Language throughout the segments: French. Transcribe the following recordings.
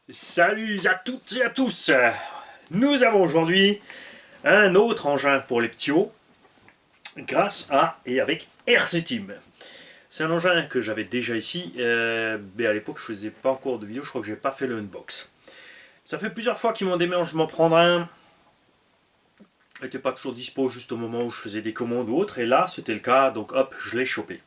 Salut à toutes et à tous. Nous avons aujourd'hui un autre engin pour les petits grâce à et avec RC Team. C'est un engin que j'avais déjà ici, mais à l'époque je faisais pas encore de vidéo, je crois que j'ai pas fait le unbox. Ça fait plusieurs fois qu'ils m'ont demandé de m'en prendre un. Il n'était pas toujours dispo juste au moment où je faisais des commandes ou autre, et là c'était le cas, donc hop, je l'ai chopé.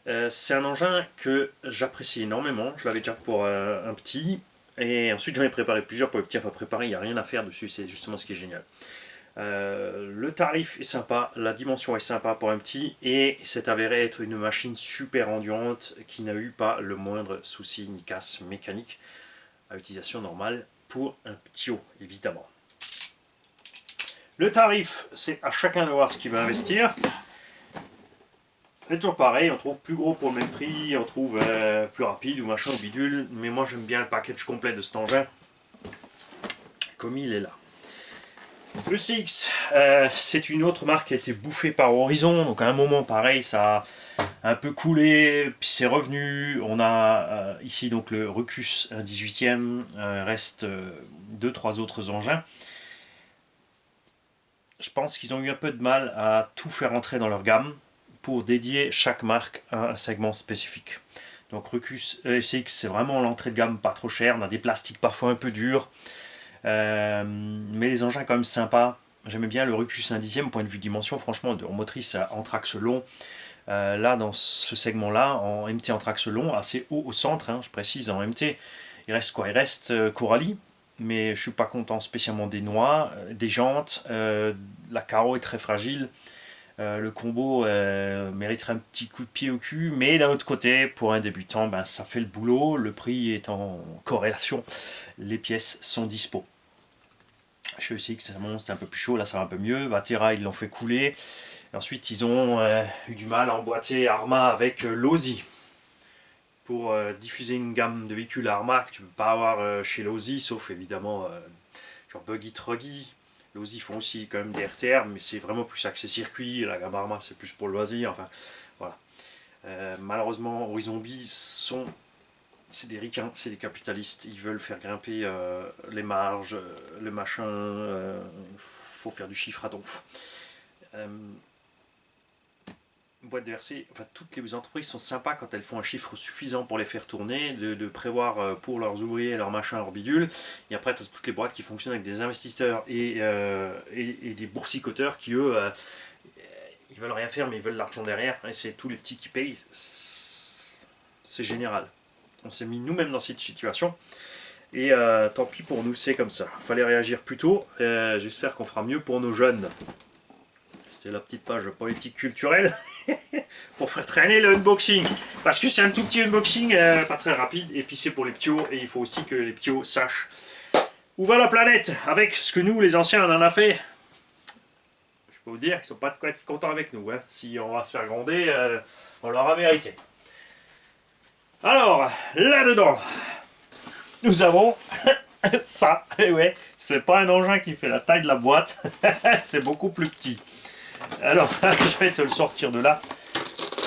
C'est un engin que j'apprécie énormément, je l'avais déjà pour un petit, et ensuite j'en ai préparé plusieurs pour le petit, enfin préparé, il n'y a rien à faire dessus, c'est justement ce qui est génial. Le tarif est sympa, la dimension est sympa pour un petit, et c'est avéré être une machine super endurante qui n'a eu pas le moindre souci ni casse mécanique à utilisation normale pour un petit évidemment. Le tarif, c'est à chacun de voir ce qu'il veut investir. C'est toujours pareil, on trouve plus gros pour le même prix, on trouve plus rapide ou machin ou bidule, mais moi j'aime bien le package complet de cet engin, comme il est là. Le CX, c'est une autre marque qui a été bouffée par Horizon, donc à un moment pareil, ça a un peu coulé, puis c'est revenu. On a ici donc le Ruckus 18e, reste 2-3 autres engins. Je pense qu'ils ont eu un peu de mal à tout faire entrer dans leur gamme pour dédier chaque marque à un segment spécifique. Donc Ruckus SX, c'est vraiment l'entrée de gamme pas trop chère, on a des plastiques parfois un peu durs, mais les engins quand même sympas. J'aimais bien le Ruckus 1/10, point de vue dimension, franchement, en motrice en traxe long. Là, dans ce segment-là, en MT en traxe long, assez haut au centre, hein, je précise, en MT, il reste quoi? Il reste Coralie, mais je suis pas content spécialement des noix, des jantes, la carreau est très fragile. Le combo mériterait un petit coup de pied au cul, mais d'un autre côté, pour un débutant, ben, ça fait le boulot, le prix est en corrélation, les pièces sont dispo. Chez ECX, c'était un peu plus chaud, là ça va un peu mieux. Vatera, ils l'ont fait couler. Et ensuite, ils ont eu du mal à emboîter Arma avec l'Audi. Pour diffuser une gamme de véhicules Arma que tu ne peux pas avoir chez l'Audi, sauf évidemment genre Buggy Truggy. L'Audi font aussi quand même des RTR, mais c'est vraiment plus axé circuit. La gamme Arma, c'est plus pour le loisir. Enfin, voilà. Malheureusement, Horizon B c'est des ricains, c'est des capitalistes. Ils veulent faire grimper les marges, le machin. Faut faire du chiffre à donf. Boîte de RC, enfin toutes les entreprises sont sympas quand elles font un chiffre suffisant pour les faire tourner, de prévoir pour leurs ouvriers, leurs machins, leurs bidules. Et après, tu as toutes les boîtes qui fonctionnent avec des investisseurs et des boursicoteurs qui, eux, ils veulent rien faire, mais ils veulent l'argent derrière. Et c'est tous les petits qui payent. C'est général. On s'est mis nous-mêmes dans cette situation. Et tant pis pour nous, c'est comme ça. Fallait réagir plus tôt. J'espère qu'on fera mieux pour nos jeunes. C'était la petite page politique culturelle pour faire traîner le unboxing. Parce que c'est un tout petit unboxing, pas très rapide, et puis c'est pour les ptios, et il faut aussi que les ptios sachent où va la planète avec ce que nous, les anciens, on en a fait. Je peux vous dire qu'ils sont pas de quoi être contents avec nous. Hein. Si on va se faire gronder, on l'aura mérité. Alors, là-dedans, nous avons ça. Et ouais, c'est pas un engin qui fait la taille de la boîte, c'est beaucoup plus petit. Alors, je vais te le sortir de là.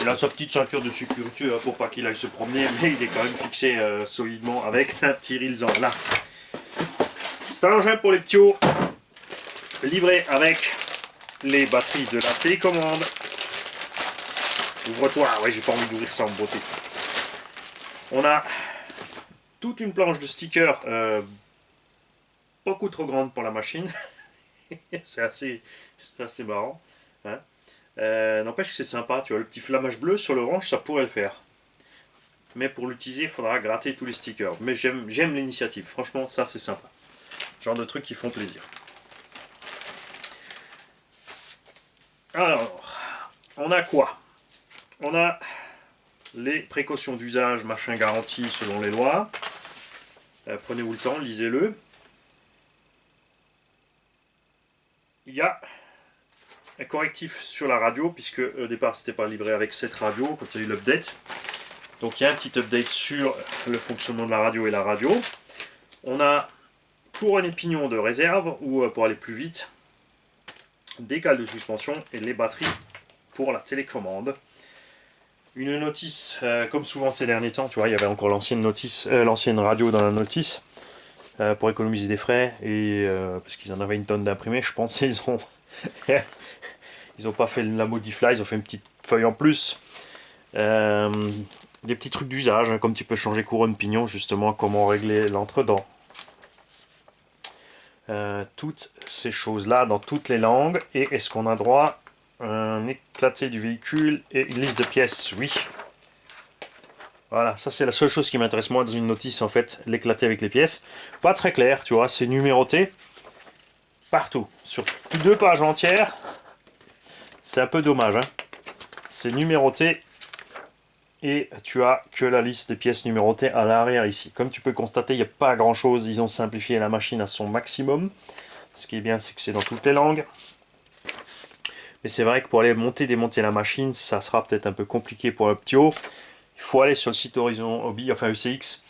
Il a sa petite ceinture de sécurité pour pas qu'il aille se promener, mais il est quand même fixé solidement avec un petit rilsan là. C'est un engin pour les petits livré avec les batteries de la télécommande. Ouvre-toi, ouais, j'ai pas envie d'ouvrir ça en beauté. On a toute une planche de stickers beaucoup trop grande pour la machine. c'est assez marrant. Hein. N'empêche que c'est sympa, tu vois, le petit flamage bleu sur l'orange, ça pourrait le faire. Mais pour l'utiliser, il faudra gratter tous les stickers. Mais j'aime l'initiative, franchement, ça c'est sympa. Genre de trucs qui font plaisir. Alors, on a quoi? On a les précautions d'usage, machin garanti selon les lois. Prenez-vous le temps, lisez-le. Il y a un correctif sur la radio, puisque au départ c'était pas livré avec cette radio, quand il y a eu l'update. Donc il y a un petit update sur le fonctionnement de la radio et la radio. On a couronne et pignon de réserve, ou pour aller plus vite, des cales de suspension et les batteries pour la télécommande. Une notice, comme souvent ces derniers temps, tu vois, il y avait encore l'ancienne notice, l'ancienne radio dans la notice. pour économiser des frais, et parce qu'ils en avaient une tonne d'imprimés, je pense ils ont ils ont pas fait la modif là, ils ont fait une petite feuille en plus. Des petits trucs d'usage, hein, comme tu peux changer couronne pignon, justement, comment régler l'entredent. Toutes ces choses-là dans toutes les langues. Et est-ce qu'on a droit à un éclaté du véhicule et une liste de pièces? Oui. Voilà, ça c'est la seule chose qui m'intéresse moi dans une notice en fait, l'éclaté avec les pièces. Pas très clair, tu vois, c'est numéroté partout, sur 2 pages entières. C'est un peu dommage, hein. C'est numéroté et tu as que la liste des pièces numérotées à l'arrière ici. Comme tu peux constater, il n'y a pas grand chose, ils ont simplifié la machine à son maximum. Ce qui est bien, c'est que c'est dans toutes les langues. Mais c'est vrai que pour aller monter, démonter la machine, ça sera peut-être un peu compliqué pour le Ptio. Il faut aller sur le site Horizon Hobby, enfin ECX.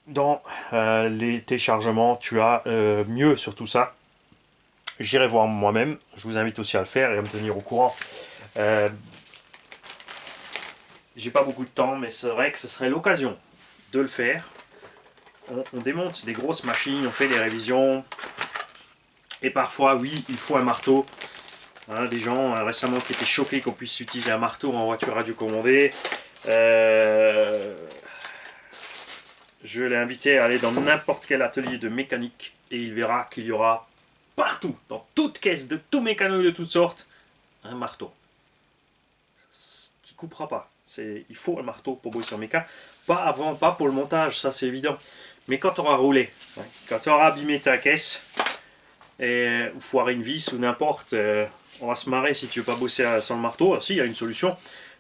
Dans les téléchargements, tu as mieux sur tout ça. J'irai voir moi-même. Je vous invite aussi à le faire et à me tenir au courant. J'ai pas beaucoup de temps, mais c'est vrai que ce serait l'occasion de le faire. On démonte des grosses machines, on fait des révisions. Et parfois, oui, il faut un marteau. Hein, des gens récemment qui étaient choqués qu'on puisse utiliser un marteau en voiture radiocommandée. Je l'ai invité à aller dans n'importe quel atelier de mécanique et il verra qu'il y aura partout, dans toute caisse de tout mécano de toutes sortes, un marteau. Qui coupera pas. Il faut un marteau pour bosser en méca. Pas avant, pas pour le montage, ça c'est évident. Mais quand tu auras roulé, hein, quand tu auras abîmé ta caisse, ou foiré une vis ou n'importe, on va se marrer si tu veux pas bosser sans le marteau. Alors, si, il y a une solution.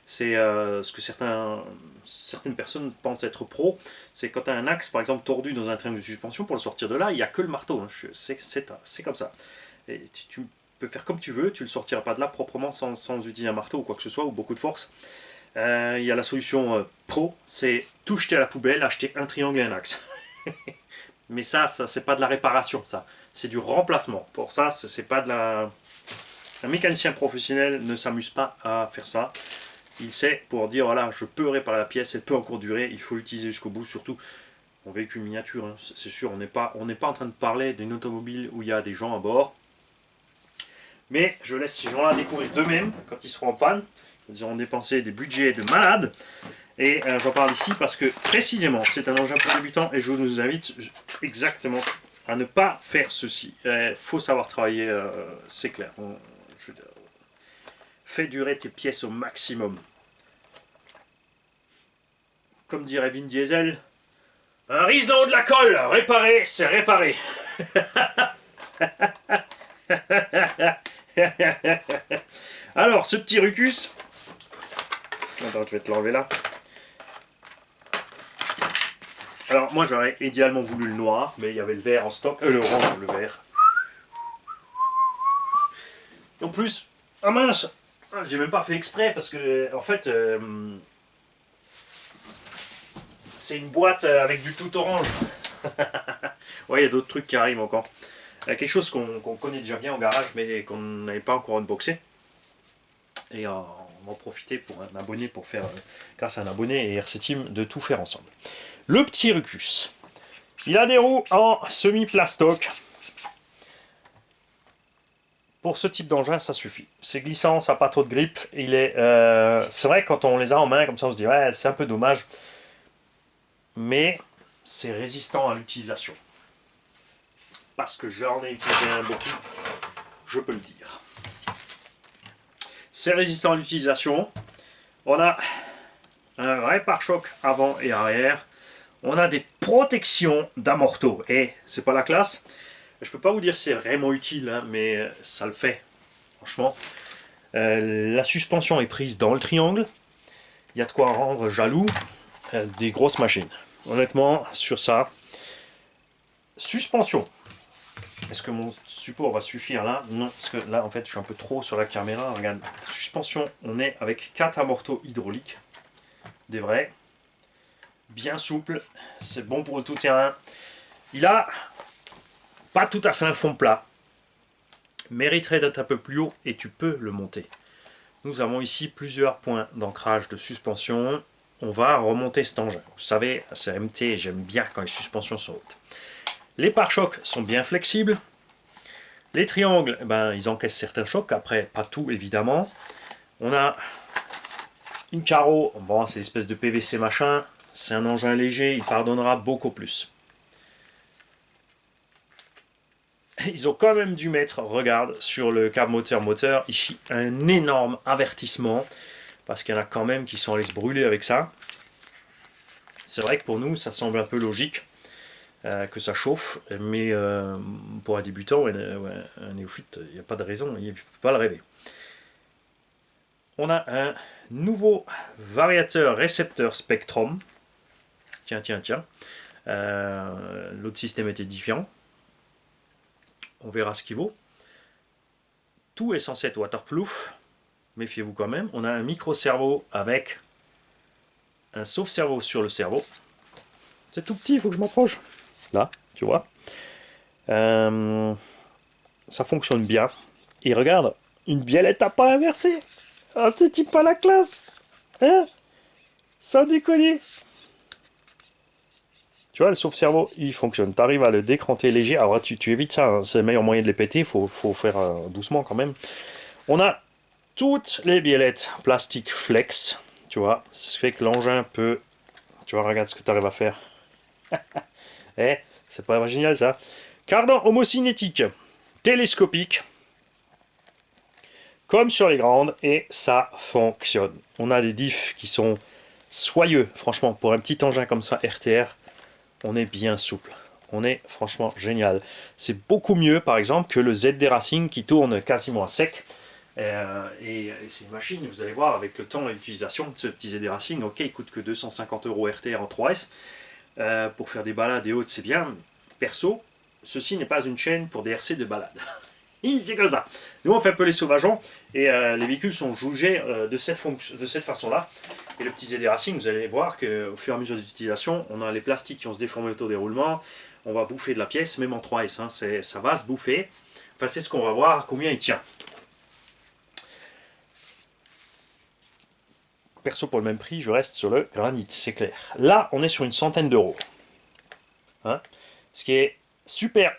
C'est ce que certaines personnes pensent être pro, c'est quand tu as un axe par exemple tordu dans un triangle de suspension, pour le sortir de là, il n'y a que le marteau, hein. C'est comme ça. Et tu peux faire comme tu veux, tu ne le sortiras pas de là proprement sans utiliser un marteau ou quoi que ce soit, ou beaucoup de force. Il y a la solution pro, c'est tout jeter à la poubelle, acheter un triangle et un axe. Mais ça c'est pas de la réparation, ça. C'est du remplacement. Pour ça, c'est pas de la... Un mécanicien professionnel ne s'amuse pas à faire ça. Il sait pour dire voilà, je peux réparer la pièce, elle peut encore durer, il faut l'utiliser jusqu'au bout, surtout en véhicule miniature, hein, c'est sûr, on n'est pas en train de parler d'une automobile où il y a des gens à bord. Mais je laisse ces gens-là découvrir d'eux-mêmes quand ils seront en panne. Ils auront dépensé des budgets de malades. Et j'en parle ici parce que précisément c'est un engin pour débutants et je vous invite exactement à ne pas faire ceci. Il faut savoir travailler, c'est clair. Fais durer tes pièces au maximum. Comme dirait Vin Diesel, un Riesling de la colle, réparer, c'est réparer. Alors, ce petit Rucus, attends, je vais te l'enlever là. Alors, moi j'aurais idéalement voulu le noir, mais il y avait le vert en stock, le orange, le vert. Et en plus, ah mince, j'ai même pas fait exprès parce que, en fait, c'est une boîte avec du tout orange. Ouais, il y a d'autres trucs qui arrivent encore. Quelque chose qu'on connaît déjà bien en garage, mais qu'on n'avait pas encore unboxé. Et on va en profiter pour un abonné, pour faire, grâce à un abonné et RC Team, de tout faire ensemble. Le petit Rucus. Il a des roues en semi-plastoc. Pour ce type d'engin, ça suffit. C'est glissant, ça n'a pas trop de grippe. C'est vrai que quand on les a en main, comme ça, on se dit ouais, c'est un peu dommage. Mais c'est résistant à l'utilisation. Parce que j'en ai utilisé beaucoup, je peux le dire. C'est résistant à l'utilisation. On a un vrai pare-choc avant et arrière. On a des protections d'amorto. Et c'est pas la classe. Je peux pas vous dire si c'est vraiment utile, hein, mais ça le fait. Franchement. La suspension est prise dans le triangle. Il y a de quoi rendre jaloux des grosses machines. Honnêtement, sur ça. Suspension. Est-ce que mon support va suffire là? Non, parce que là en fait je suis un peu trop sur la caméra. Regarde, suspension, on est avec 4 amortos hydrauliques, des vrais, bien souple, c'est bon pour le tout terrain. Il a pas tout à fait un fond plat, mériterait d'être un peu plus haut et tu peux le monter. Nous avons ici plusieurs points d'ancrage de suspension. On va remonter cet engin. Vous savez, c'est MT, j'aime bien quand les suspensions sont hautes. Les pare-chocs sont bien flexibles. Les triangles, ben, ils encaissent certains chocs, après pas tout évidemment. On a une carreau, bon c'est l'espèce de PVC machin, c'est un engin léger, il pardonnera beaucoup plus. Ils ont quand même dû mettre, regarde, sur le câble moteur, ici, un énorme avertissement, parce qu'il y en a quand même qui sont allés se brûler avec ça. C'est vrai que pour nous, ça semble un peu logique que ça chauffe, mais pour un débutant, un néophyte, il n'y a pas de raison, il ne peut pas le rêver. On a un nouveau variateur récepteur Spectrum. Tiens. L'autre système était différent. On verra ce qu'il vaut. Tout est censé être waterproof. Méfiez-vous quand même. On a un micro-cerveau avec un sauve-cerveau sur le cerveau. C'est tout petit, il faut que je m'approche. Là, tu vois. Ça fonctionne bien. Et regarde, une biellette à pas inversée. Ah, c'est pas la classe. Hein? Sans déconner. Tu vois, le sauve-cerveau, il fonctionne. Tu arrives à le décranter léger. Alors, tu évites ça. Hein. C'est le meilleur moyen de les péter. Il faut faire doucement quand même. On a toutes les biellettes plastique flex. Tu vois, ce qui fait que l'engin peut... Tu vois, regarde ce que tu arrives à faire. C'est pas génial ça. Cardan homocinétique, télescopique, comme sur les grandes, et ça fonctionne. On a des diffs qui sont soyeux. Franchement, pour un petit engin comme ça, RTR, on est bien souple. On est franchement génial. C'est beaucoup mieux, par exemple, que le ZD Racing qui tourne quasiment à sec. Et c'est une machine, vous allez voir, avec le temps et l'utilisation de ce petit ZD Racing, ok, il coûte que 250 € RTR en 3S. Pour faire des balades et autres, c'est bien. Perso, ceci n'est pas une chaîne pour des RC de balade. C'est comme ça. Nous, on fait un peu les sauvageons et les véhicules sont jugés de cette façon-là. Et le petit ZD Racing, vous allez voir qu'au fur et à mesure de l'utilisation, on a les plastiques qui vont se déformer autour des roulements. On va bouffer de la pièce, même en 3S. Hein, ça va se bouffer. Enfin, c'est ce qu'on va voir, combien il tient. Perso, pour le même prix, je reste sur le granit, c'est clair. Là, on est sur une centaine d'euros. Hein, ce qui est super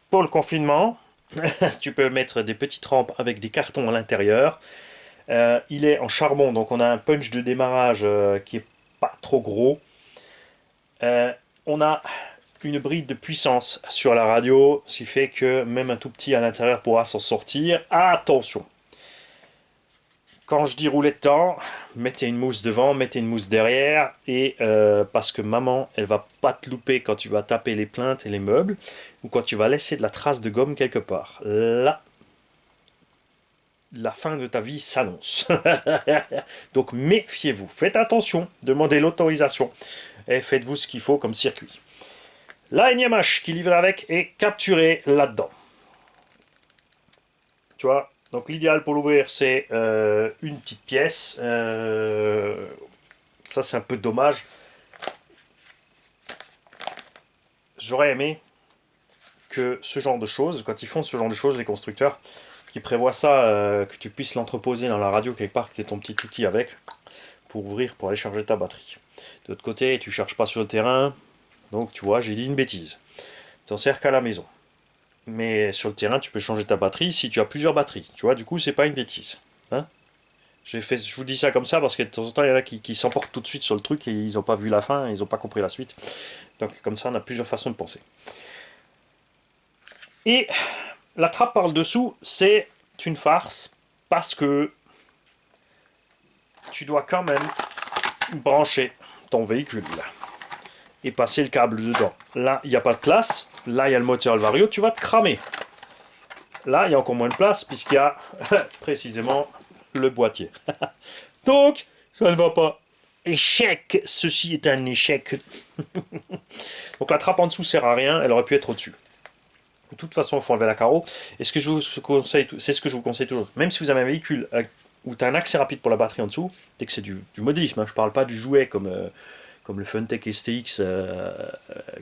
pour le confinement. Tu peux mettre des petites rampes avec des cartons à l'intérieur. Il est en charbon, donc on a un punch de démarrage qui est pas trop gros. On a une bride de puissance sur la radio, ce qui fait que même un tout petit à l'intérieur pourra s'en sortir. Attention! Quand je dis rouler de temps, mettez une mousse devant, mettez une mousse derrière, et parce que maman, elle va pas te louper quand tu vas taper les plinthes et les meubles, ou quand tu vas laisser de la trace de gomme quelque part. Là, la fin de ta vie s'annonce. Donc méfiez-vous, faites attention, demandez l'autorisation, et faites-vous ce qu'il faut comme circuit. La NMH qui livre avec est capturée là-dedans. Tu vois? Donc l'idéal pour l'ouvrir, c'est une petite pièce. Ça, c'est un peu dommage. J'aurais aimé que ce genre de choses, quand ils font ce genre de choses, les constructeurs, qui prévoient ça, que tu puisses l'entreposer dans la radio quelque part, que tu aies ton petit outil avec, pour ouvrir, pour aller charger ta batterie. De l'autre côté, tu ne charges pas sur le terrain, donc tu vois, j'ai dit une bêtise. Tu n'en sers qu'à la maison. Mais sur le terrain, tu peux changer ta batterie si tu as plusieurs batteries. Tu vois, du coup, c'est pas une bêtise. Hein, je vous dis ça comme ça parce que de temps en temps, il y en a qui s'emportent tout de suite sur le truc et ils n'ont pas vu la fin, ils n'ont pas compris la suite. Donc, comme ça, on a plusieurs façons de penser. Et la trappe par le dessous, c'est une farce parce que tu dois quand même brancher ton véhicule et passer le câble dedans. Là, il n'y a pas de place. Là, il y a le moteur et le vario. Tu vas te cramer. Là, il y a encore moins de place puisqu'il y a précisément le boîtier. Donc, ça ne va pas. Échec. Ceci est un échec. Donc la trappe en dessous sert à rien. Elle aurait pu être au-dessus. De toute façon, il faut enlever la carreau. Et ce que je vous conseille, c'est ce que je vous conseille toujours. Même si vous avez un véhicule où tu as un accès rapide pour la batterie en dessous, dès que c'est du modélisme, hein, je ne parle pas du jouet comme le Funtech STX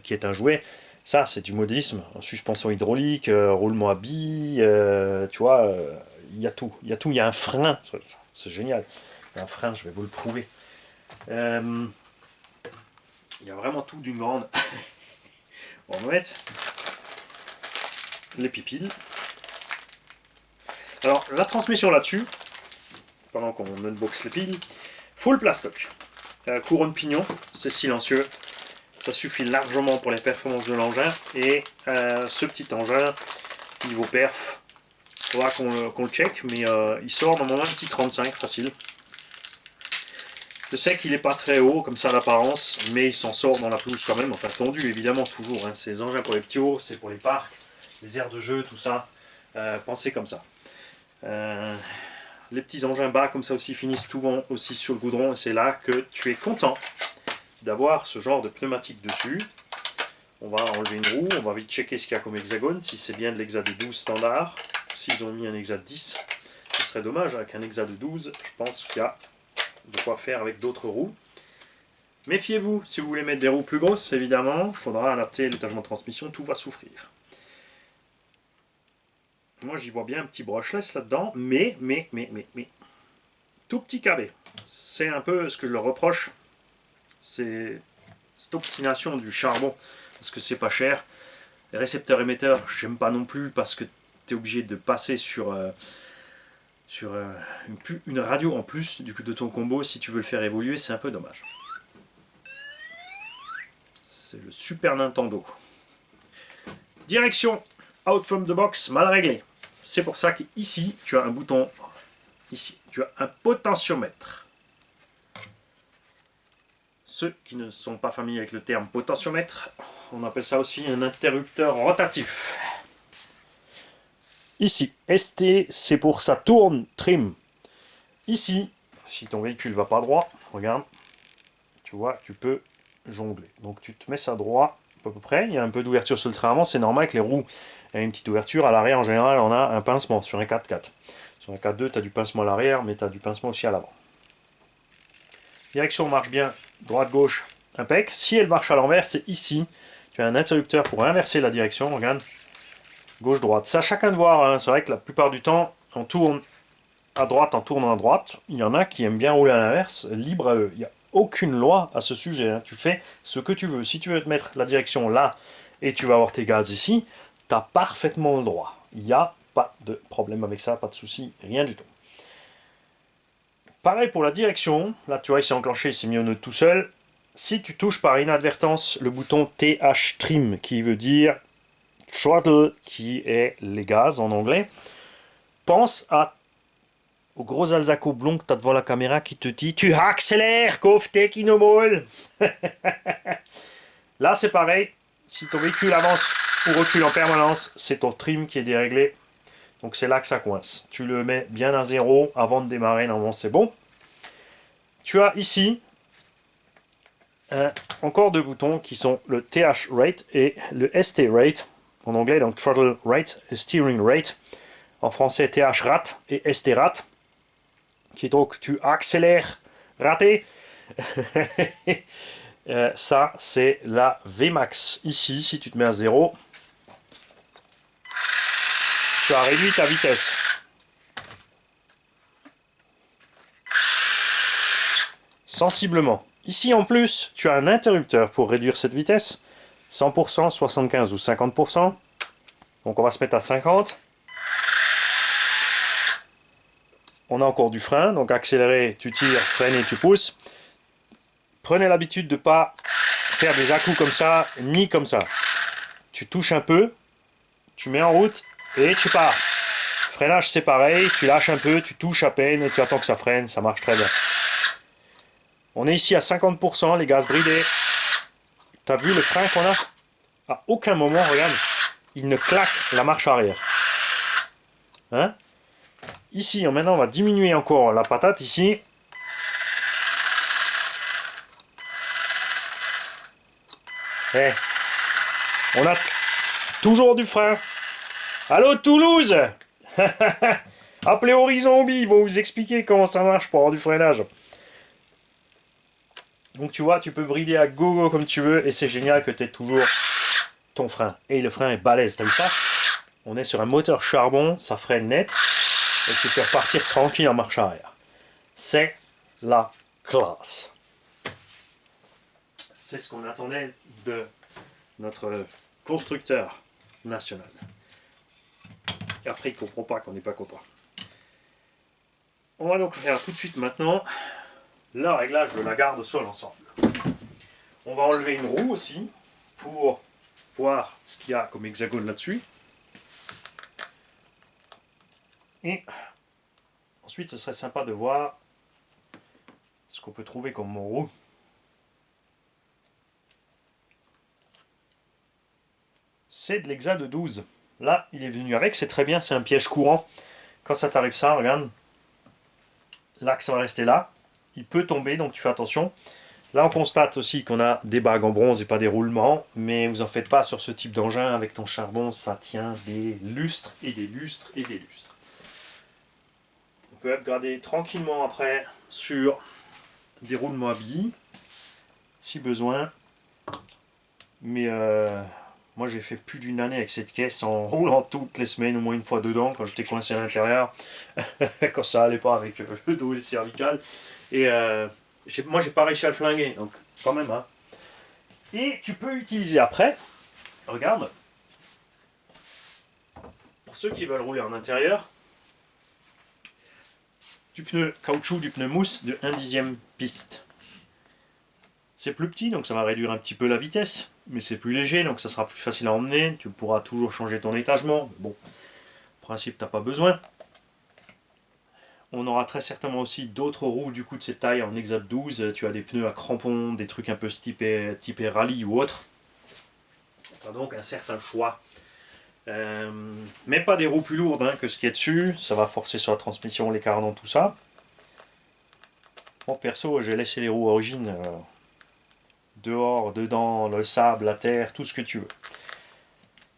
qui est un jouet. Ça, c'est du modélisme, suspension hydraulique, roulement à billes, tu vois, il y a tout. Il y a tout, il y a un frein, c'est génial. Il y a un frein, je vais vous le prouver. Il y a vraiment tout d'une grande. On va mettre les pipiles. Alors, la transmission là-dessus, pendant qu'on unbox les piles, full plastoc. Couronne pignon, c'est silencieux. Ça suffit largement pour les performances de l'engin. Et ce petit engin, niveau perf, il faudra qu'on le check, mais il sort normalement un petit 35 facile. Je sais qu'il n'est pas très haut comme ça d'apparence, mais il s'en sort dans la pelouse quand même. Enfin tendu évidemment toujours. Hein. C'est des engins pour les petits hauts, c'est pour les parcs, les aires de jeu, tout ça. Pensez comme ça. Les petits engins bas comme ça aussi finissent souvent aussi sur le goudron. Et c'est là que tu es content d'avoir ce genre de pneumatique dessus. On va enlever une roue, on va vite checker ce qu'il y a comme hexagone, si c'est bien de l'hexa de 12 standard. S'ils ont mis un hexa de 10, ce serait dommage. Avec un hexa de 12, je pense qu'il y a de quoi faire avec d'autres roues. Méfiez-vous, si vous voulez mettre des roues plus grosses, évidemment, il faudra adapter l'étagement de transmission, tout va souffrir. Moi j'y vois bien un petit brushless là-dedans, mais, tout petit KB. C'est un peu ce que je leur reproche, c'est cette obstination du charbon, parce que c'est pas cher. Les récepteurs émetteurs, j'aime pas non plus, parce que tu es obligé de passer sur une radio en plus de ton combo, si tu veux le faire évoluer, c'est un peu dommage. C'est le Super Nintendo. Direction out from the box, mal réglé. C'est pour ça qu'ici, tu as un bouton, ici, tu as un potentiomètre. Ceux qui ne sont pas familiers avec le terme potentiomètre, on appelle ça aussi un interrupteur rotatif. Ici, ST, c'est pour ça tourne, trim. Ici, si ton véhicule va pas droit, regarde, tu vois, tu peux jongler. Donc tu te mets ça droit, à peu près. Il y a un peu d'ouverture sur le train avant, c'est normal que les roues aient une petite ouverture. À l'arrière, en général, on a un pincement sur un 4x4. Sur un 4x2, tu as du pincement à l'arrière, mais tu as du pincement aussi à l'avant. Direction marche bien, droite-gauche, impec. Si elle marche à l'envers, c'est ici. Tu as un interrupteur pour inverser la direction, regarde. Gauche-droite. C'est à chacun de voir, hein. C'est vrai que la plupart du temps, on tourne à droite en tournant à droite. Il y en a qui aiment bien rouler à l'inverse, libre à eux. Il n'y a aucune loi à ce sujet, hein. Tu fais ce que tu veux. Si tu veux te mettre la direction là et tu vas avoir tes gaz ici, tu as parfaitement le droit. Il n'y a pas de problème avec ça, pas de souci, rien du tout. Pareil pour la direction. Là, tu vois, il s'est enclenché, il s'est mis au nœud tout seul. Si tu touches par inadvertance le bouton TH Trim, qui veut dire throttle, qui est les gaz en anglais, pense au gros Alzaco blond que tu as devant la caméra qui te dit « Tu accélères, Kofte Kinomol !» Là, c'est pareil. Si ton véhicule avance ou recule en permanence, c'est ton trim qui est déréglé. Donc c'est là que ça coince. Tu le mets bien à zéro avant de démarrer, normalement c'est bon. Tu as ici encore deux boutons qui sont le TH Rate et le ST Rate. En anglais, donc Throttle Rate et Steering Rate. En français, TH Rate et ST Rate. Qui est donc tu accélères, raté. Ça, c'est la Vmax. Ici, si tu te mets à 0, tu as réduit ta vitesse. Sensiblement. Ici, en plus, tu as un interrupteur pour réduire cette vitesse. 100%, 75 ou 50%. Donc, on va se mettre à 50. On a encore du frein. Donc, accélérer, tu tires, freiner, tu pousses. Prenez l'habitude de ne pas faire des à-coups comme ça, ni comme ça. Tu touches un peu, tu mets en route et tu pars. Freinage, c'est pareil. Tu lâches un peu, tu touches à peine et tu attends que ça freine. Ça marche très bien. On est ici à 50%, les gaz bridés. T'as vu le frein qu'on a? À aucun moment, regarde, il ne claque la marche arrière. Hein? Ici, maintenant, on va diminuer encore la patate ici. Eh, on a toujours du frein. Allô, Toulouse? Appelez Horizon Hobby, ils vont vous expliquer comment ça marche pour avoir du freinage. Donc tu vois, tu peux brider à gogo comme tu veux et c'est génial que tu aies toujours ton frein. Et le frein est balèze, t'as vu ça? On est sur un moteur charbon, ça freine net et tu peux repartir tranquille en marche arrière. C'est la classe. C'est ce qu'on attendait de notre constructeur national. et après il ne comprend pas qu'on n'est pas content. On va donc faire tout de suite maintenant le réglage de la garde sur l'ensemble. On va enlever une roue aussi pour voir ce qu'il y a comme hexagone là-dessus. Et ensuite, ce serait sympa de voir ce qu'on peut trouver comme roue. C'est de l'hexa de 12. Là, il est venu avec, c'est très bien, c'est un piège courant. Quand ça t'arrive ça, regarde, l'axe va rester là. Il peut tomber, donc tu fais attention. Là, on constate aussi qu'on a des bagues en bronze et pas des roulements, mais vous en faites pas sur ce type d'engin. Avec ton charbon, ça tient des lustres et des lustres et des lustres. On peut upgrader tranquillement après sur des roulements à billes, si besoin. Mais moi, j'ai fait plus d'une année avec cette caisse en roulant toutes les semaines, au moins une fois dedans, quand j'étais coincé à l'intérieur, quand ça allait pas avec le dos et le cervical. Et moi, j'ai pas réussi à le flinguer, donc quand même. Hein. Et tu peux utiliser après, regarde, pour ceux qui veulent rouler en intérieur, du pneu caoutchouc, du pneu mousse de 1/10 piste. C'est plus petit, donc ça va réduire un petit peu la vitesse, mais c'est plus léger, donc ça sera plus facile à emmener. Tu pourras toujours changer ton étagement. Bon, en principe, tu n'as pas besoin. On aura très certainement aussi d'autres roues du coup de cette taille en hexa 12. Tu as des pneus à crampons, des trucs un peu typés rallye ou autre. Tu as donc un certain choix. Mais pas des roues plus lourdes hein, que ce qui est dessus. Ça va forcer sur la transmission, les cardans, tout ça. Bon, perso, j'ai laissé les roues origine dehors, dedans, le sable, la terre, tout ce que tu veux.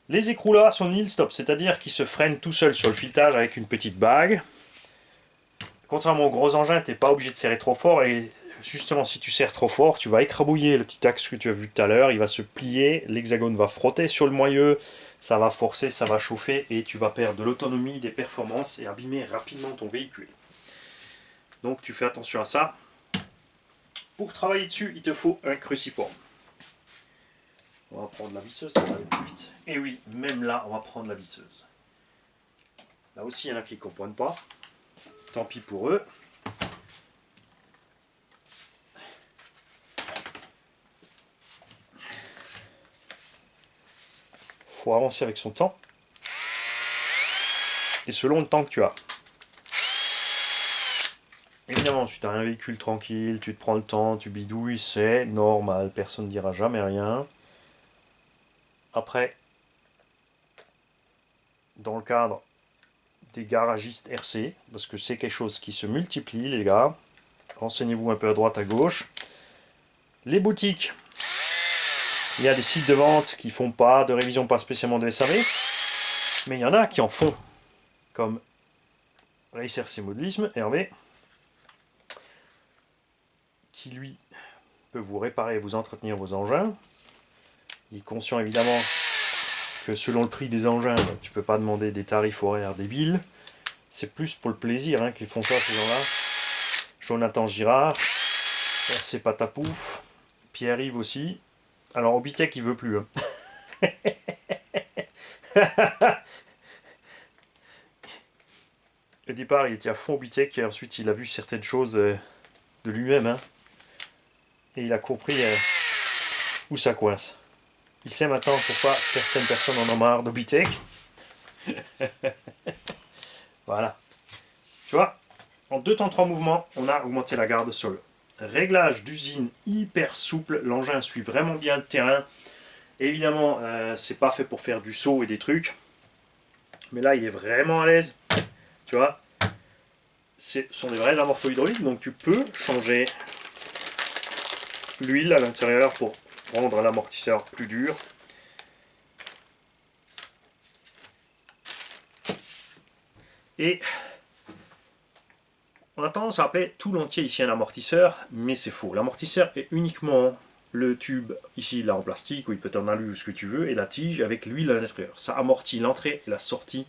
Les écrous là sont nil stop, c'est-à-dire qu'ils se freinent tout seuls sur le filetage avec une petite bague. Contrairement aux gros engins, tu n'es pas obligé de serrer trop fort et justement si tu serres trop fort, tu vas écrabouiller le petit axe que tu as vu tout à l'heure, il va se plier, l'hexagone va frotter sur le moyeu, ça va forcer, ça va chauffer et tu vas perdre de l'autonomie, des performances et abîmer rapidement ton véhicule. Donc tu fais attention à ça. Pour travailler dessus, il te faut un cruciforme. On va prendre la visseuse, ça va aller plus vite. Et oui, même là, on va prendre la visseuse. Là aussi, il y en a qui ne comprennent pas. Tant pis pour eux. Faut avancer avec son temps. Et selon le temps que tu as. Évidemment, si tu as un véhicule tranquille, tu te prends le temps, tu bidouilles, c'est normal. Personne ne dira jamais rien. Après, dans le cadre des garagistes RC, parce que c'est quelque chose qui se multiplie, les gars. Renseignez-vous un peu à droite, à gauche. Les boutiques. Il y a des sites de vente qui font pas de révision, pas spécialement de SAV, mais il y en a qui en font, comme Race RC Modelisme, Hervé, qui lui peut vous réparer et vous entretenir vos engins. Il est conscient évidemment que selon le prix des engins, tu peux pas demander des tarifs horaires débiles. C'est plus pour le plaisir hein, qu'ils font ça, ces gens-là. Jonathan Girard, RC Patapouf, Pierre-Yves aussi. Alors Obitech il veut plus. Hein. Au départ il était à fond Obitech et ensuite il a vu certaines choses de lui-même. Hein. Et il a compris où ça coince. Il sait maintenant pourquoi certaines personnes en ont marre d'Obitech. Voilà. Tu vois, en 2 temps 3 mouvements, on a augmenté la garde sol. Réglage d'usine hyper souple, l'engin suit vraiment bien le terrain. Évidemment, c'est pas fait pour faire du saut et des trucs. Mais là, il est vraiment à l'aise. Tu vois, ce sont des vrais amortos hydrauliques, donc tu peux changer l'huile à l'intérieur pour rendre l'amortisseur plus dur. Et on a tendance à appeler tout l'entier ici un amortisseur, mais c'est faux. L'amortisseur est uniquement le tube ici là en plastique, où il peut être en alu ou ce que tu veux, et la tige avec l'huile à l'intérieur. Ça amortit l'entrée et la sortie.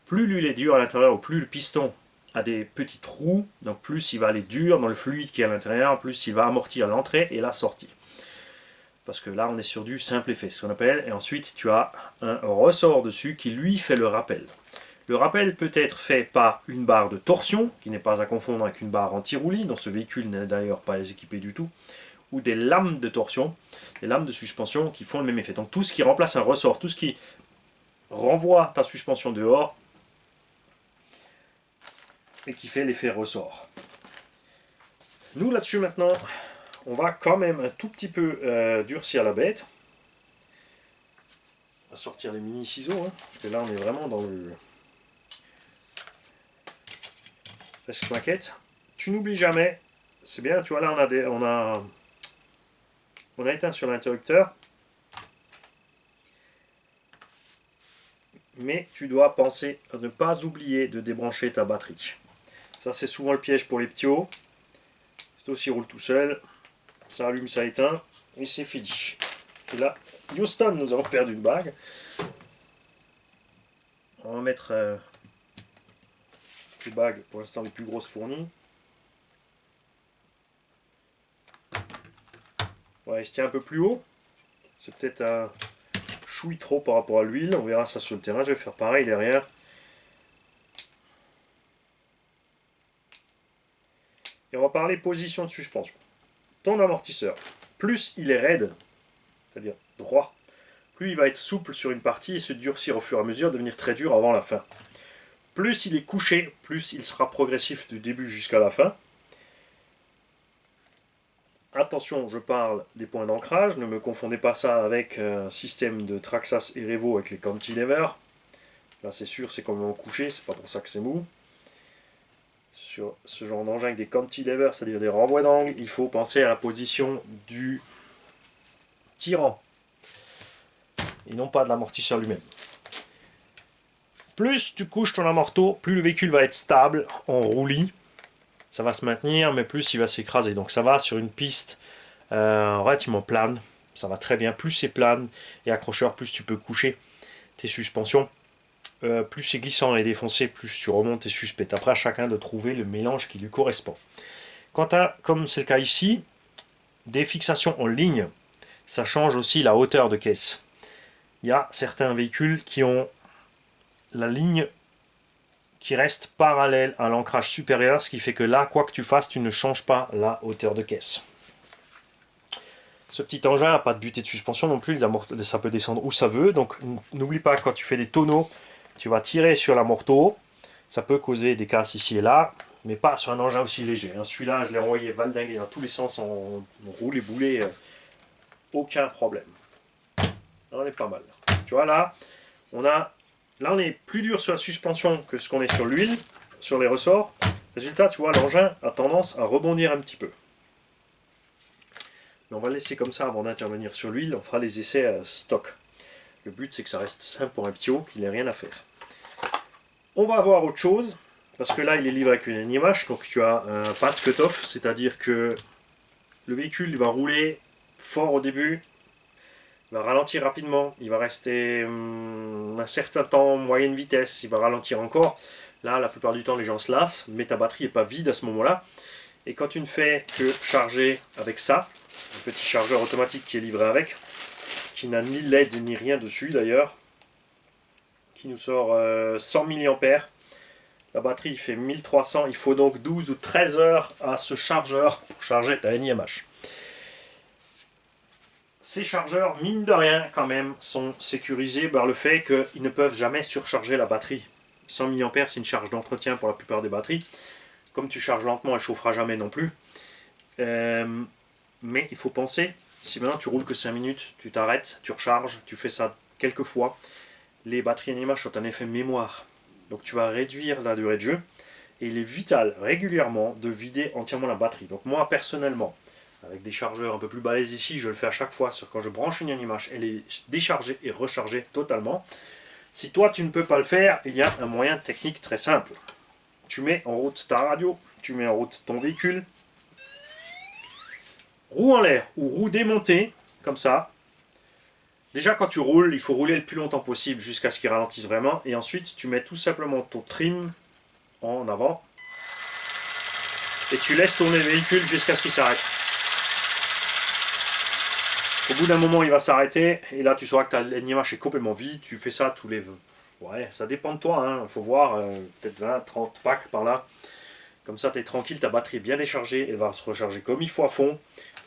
Plus l'huile est dure à l'intérieur, ou plus le piston a des petits trous, donc plus il va aller dur dans le fluide qui est à l'intérieur, plus il va amortir l'entrée et la sortie. Parce que là on est sur du simple effet, ce qu'on appelle, et ensuite tu as un ressort dessus qui lui fait le rappel. Le rappel peut être fait par une barre de torsion, qui n'est pas à confondre avec une barre anti-roulis, dont ce véhicule n'est d'ailleurs pas équipé du tout, ou des lames de torsion, des lames de suspension qui font le même effet. Donc tout ce qui remplace un ressort, tout ce qui renvoie ta suspension dehors et qui fait l'effet ressort. Nous là-dessus maintenant, on va quand même un tout petit peu durcir la bête. On va sortir les mini ciseaux, hein, parce que là on est vraiment dans le presque maquette. Tu n'oublies jamais, c'est bien, tu vois là on a éteint sur l'interrupteur. Mais tu dois penser à ne pas oublier de débrancher ta batterie. Ça c'est souvent le piège pour les ptios. C'est aussi roule tout seul. Ça allume, ça éteint. Et c'est fini. Et là, Houston, nous avons perdu une bague. On va mettre les bagues pour l'instant les plus grosses fournies. Ouais, il se tient un peu plus haut. C'est peut-être un chouille trop par rapport à l'huile. On verra ça sur le terrain. Je vais faire pareil derrière. Et on va parler position de suspension. Ton amortisseur, plus il est raide, c'est-à-dire droit, plus il va être souple sur une partie et se durcir au fur et à mesure, devenir très dur avant la fin. Plus il est couché, plus il sera progressif du début jusqu'à la fin. Attention, je parle des points d'ancrage, ne me confondez pas ça avec un système de Traxxas et Revo avec les cantilever. Là c'est sûr, c'est complètement couché, c'est pas pour ça que c'est mou. Sur ce genre d'engin avec des cantilever, c'est-à-dire des renvois d'angle, il faut penser à la position du tirant et non pas de l'amortisseur lui-même. Plus tu couches ton amorto, plus le véhicule va être stable en roulis, ça va se maintenir, mais plus il va s'écraser. Donc ça va sur une piste relativement plane, ça va très bien. Plus c'est plane et accrocheur, plus tu peux coucher tes suspensions. Plus c'est glissant et défoncé, plus tu remontes et suspectes. Après, à chacun de trouver le mélange qui lui correspond. Quant à, comme c'est le cas ici, des fixations en ligne, ça change aussi la hauteur de caisse. Il y a certains véhicules qui ont la ligne qui reste parallèle à l'ancrage supérieur, ce qui fait que là, quoi que tu fasses, tu ne changes pas la hauteur de caisse. Ce petit engin n'a pas de butée de suspension non plus, ça peut descendre où ça veut, donc n'oublie pas, quand tu fais des tonneaux, tu vas tirer sur l'amorto, ça peut causer des casses ici et là, mais pas sur un engin aussi léger. Celui-là, je l'ai envoyé valdinguer dans tous les sens, en roule et boulet, aucun problème. On est pas mal. Tu vois là, on est plus dur sur la suspension que ce qu'on est sur l'huile, sur les ressorts. Résultat, tu vois, l'engin a tendance à rebondir un petit peu. Mais on va le laisser comme ça avant d'intervenir sur l'huile, on fera les essais stock. Le but c'est que ça reste simple pour un ptio, qu'il n'ait rien à faire. On va avoir autre chose, parce que là il est livré avec une NIMH, donc tu as un path cut-off, c'est-à-dire que le véhicule il va rouler fort au début, il va ralentir rapidement, il va rester un certain temps moyenne vitesse, il va ralentir encore. Là la plupart du temps les gens se lassent, mais ta batterie n'est pas vide à ce moment-là. Et quand tu ne fais que charger avec ça, un petit chargeur automatique qui est livré avec, qui n'a ni LED ni rien dessus d'ailleurs, qui nous sort 100 mAh. La batterie fait 1300, il faut donc 12 ou 13 heures à ce chargeur pour charger ta NIMH. Ces chargeurs, mine de rien quand même, sont sécurisés par le fait qu'ils ne peuvent jamais surcharger la batterie. 100 mAh c'est une charge d'entretien pour la plupart des batteries. Comme tu charges lentement, elle ne chauffera jamais non plus. Mais il faut penser, si maintenant tu roules que 5 minutes, tu t'arrêtes, tu recharges, tu fais ça quelques fois, les batteries NIMH ont un effet mémoire. Donc tu vas réduire la durée de jeu. Et il est vital régulièrement de vider entièrement la batterie. Donc moi personnellement, avec des chargeurs un peu plus balèzes ici, je le fais à chaque fois. Quand je branche une NIMH, elle est déchargée et rechargée totalement. Si toi tu ne peux pas le faire, il y a un moyen technique très simple. Tu mets en route ta radio, tu mets en route ton véhicule. Roue en l'air ou roue démontée, comme ça. Déjà quand tu roules, il faut rouler le plus longtemps possible jusqu'à ce qu'il ralentisse vraiment. Et ensuite tu mets tout simplement ton trim en avant. Et tu laisses tourner le véhicule jusqu'à ce qu'il s'arrête. Au bout d'un moment il va s'arrêter. Et là tu sauras que ta NIMH est complètement vide. Tu fais ça tous les Ouais, ça dépend de toi, hein. Faut voir, peut-être 20, 30 packs par là. Comme ça, tu es tranquille, ta batterie est bien déchargée, elle va se recharger comme il faut à fond,